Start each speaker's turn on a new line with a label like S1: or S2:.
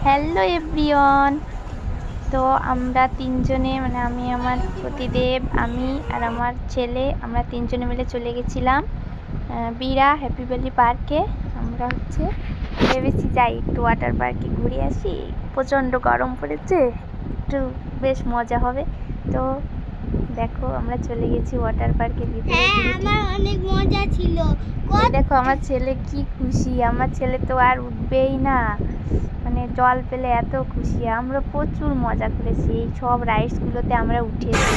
S1: Hello everyone. তো আমরা তিনজনে মানে আমি, আমার প্রতিদেব, আমি আর আমার ছেলে, আমরা তিনজনে মিলে চলে গেছিলাম বীরা হ্যাপি ভ্যালি পার্কে। আমরা ভেবেছি যাই একটু ওয়াটার পার্কে ঘুরে আসি, প্রচণ্ড গরম পড়েছে, একটু বেশ মজা হবে। তো দেখো আমরা চলে গেছি ওয়াটার পার্কের ভিতরে।
S2: আমার অনেক মজা ছিল।
S1: দেখো আমার ছেলে কি খুশি, আমার ছেলে তো আর উঠবেই না, মানে জল পেলে এত খুশি। আমরা প্রচুর মজা করেছি, এই সব রাইডসগুলোতে আমরা উঠেছি।